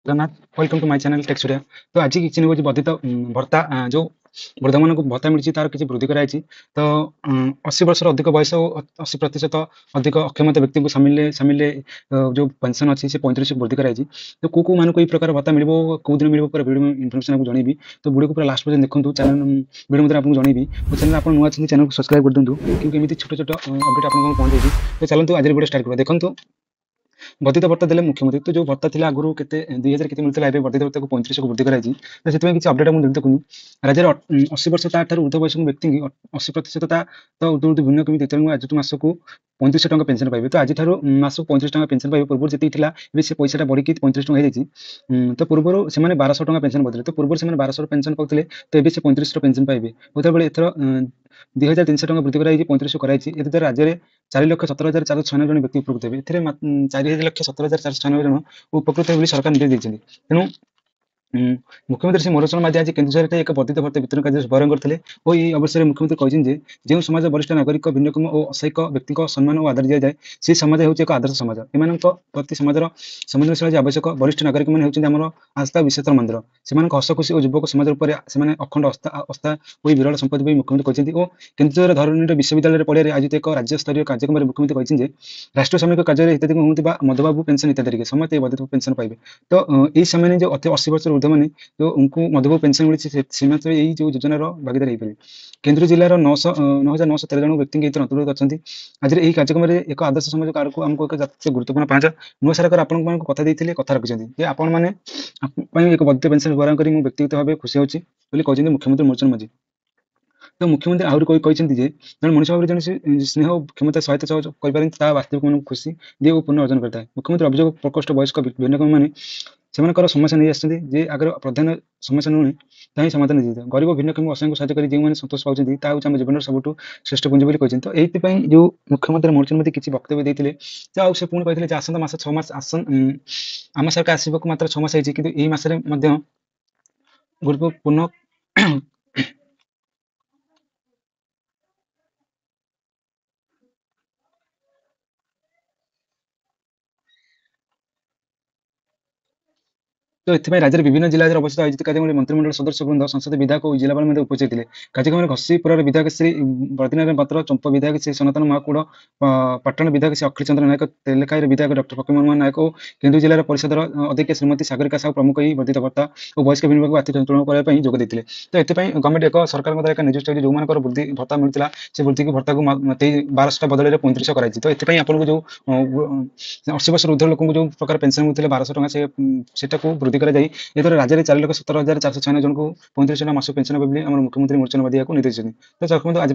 Jagannath welcome to my channel tech studio. तो आज किसी नहीं वर्धित भत्ता जो वृद्ध मान भत्ता मिली तार किसी वृद्धि कराई। तो 80 वर्ष अधिक बयस और 80% अधिक अक्षमता व्यक्ति को सामिल जो पेंशन अच्छी से 35 वृद्धि कराई। तो कौ मानक प्रकार भत्ता मिल कौ दिन मिल पूरा वीडियो इनफर्मेशन आपको जनइबी। तो वीडियो को पूरा लास्ट पर्यंत देखो। चैनल वीडियो मध्य आपको जनइबी और चैनल आप नुआ चैनल को सब्सक्राइब कर दिखाँ क्योंकि एमती छोट छोट अपडेट आपको पहुंचे। तो चलते आज वीडियो स्टार्ट करा। देखो वर्धित भत्ता देले मुख्यमंत्री। तो जो भत्ता थिला आगुरु केते 2000 केते मिलतला एबे वर्धित भत्ता को 35 को वृद्धि कराई। तो सेतमे किछि अपडेट हम देखु। राज्य 80 वर्ष ताठार ऊर्ध्व वयस्क व्यक्ति की 80% ता तो उर्ध्व भिन्न कमी देतनु आज मासको 35 टका पेंशन पाइबे। तो आज ठारो मासको 35 टका पेंशन पाइबे। पूर्व जति थिला एबे से पैसाटा बढ़ी कि 35 टका हे जायछि। तो पूर्व से माने 1200 टका पेंशन बदले। तो पूर्व से माने 1200 पेंशन पाउतले तो एबे से 35 पेंशन पाइबे। होता बेले एथरो 2300 टका वृद्धि कराई 35 कराई। एते तर राज्य रे 4,17,496 जन व्यक्ति उपकृत हेबे। एथिरे 4,17,496 जन उपकृत हेबे सरकार निर्देश दैछन्ति। तेनु मुख्यमंत्री श्री मनोज माझी आज केन्दुझर एक वर्धित भत्ता वितरण कार्य शुभारंभ करते। और यह अवसर में मुख्यमंत्री कहते जो समाज वरिष्ठ नागरिक भिन्नक्षम और असहायक व्यक्ति सम्मान और आदर दि जाए से समाज हूँ एक आदर्श समाज। एम प्रति समाज संवेदनशील आवश्यक वरिष्ठ नागरिक मैंने आस्था विशेष मंदिर से हसखुशी और युवक समाज से अखंड आस्था और विरल संपत्ति भी मुख्यमंत्री कहते। और केन्दुझर धरणीर विश्वविद्यालय पड़िया आयोजित एक राज्य स्तरीय कार्यक्रम में मुख्यमंत्री कहते राष्ट्रीय सामयिक कार्य हिताधिकारी होता मधुबाबू पेंशन हिताधिकारी समस्त वर्धित पेंशन पाइबे। तो यही समय जो 80 वर्ष वृद्ध मैंने जो उनको मधुबाबू पेंशन मिली सीमांचल यही जो योजनार भागीदार हो। केन्द्र जिलार 9,913 जन व्यक्ति अंतर्गत अच्छा। आज यही कार्यक्रम में एक आदर्श समाज कार्ड आमको एक गुरुत्वपूर्ण पांच नुआ सरकार आपको कथा देते कथा रखिंट आपण मैंने एक वर्धित पेंशन शुभारंभ कर व्यक्तिगत भाव खुशी होची कहते मुख्यमंत्री मूलचंद माझी। तो मुख्यमंत्री आहरी कहते जन मनुष्य भाव जन स्नेह क्षमता सहायता कर वास्तविक मन खुशी दिए और पूर्ण अर्जन करता है। मुख्यमंत्री अभियोग प्रकोष्ठ वयस्क भिन्नक्षम मैंने समस्या नहीं आगे आगे प्रधान समस्या नुहे ताही समाधान दीजिए। गरीब भिन्नक्षम असहाय को साहय जो सतोष पाँच जीवन सबुठ श्रेष्ठ पुंज कहते। तो ये जो मुख्यमंत्री मूलचंद माझी किसी वक्तव्य देते तो से पुणी कहते आसंता मास 6 मास आम सरकार आसक मात्र 6 मास कि यही मसरे गुरुत्वपूर्ण तो इतने राज्य विभिन्न जिला अवस्थित आयोजित कार्यक्रम में मंत्रिमंडल सदस्य वृंद संसद विधायक और जिलापाल उपस्थित थे। कार्यक्रम में घसीपुर विधायक श्री बद्रीनारायण पात्र, चंप विधायक श्री सनातन महाकूड़, पाटन विधायक श्री अखिल चंद्र नायक, तेलखाई विधायक डॉक्टर फकीर नायक और केन्दुझर जिलार परिषदर अध्यक्ष श्रीमती सागरिका साहू प्रमुख ही वर्धित भत्ता और वयस्क विभाग आर्थिक संतुलन करने जोग देते। तो ये गवर्नमेंट एक सरकार द्वारा एक निर्दिष्ट जो वृद्धि भत्ता मिलता से वृद्धि भत्ता को 1200 बदल 35 कराई। तो ये आपको जो 80 वर्ष ऊर्ध्व लोक जो प्रकार पेंशन मिलते 1200 टका वृद्धि राज्य में 4,17,496 जन को 35 मास पेंशन मुख्यमंत्री मूलचंद माझी निर्देश। तो आज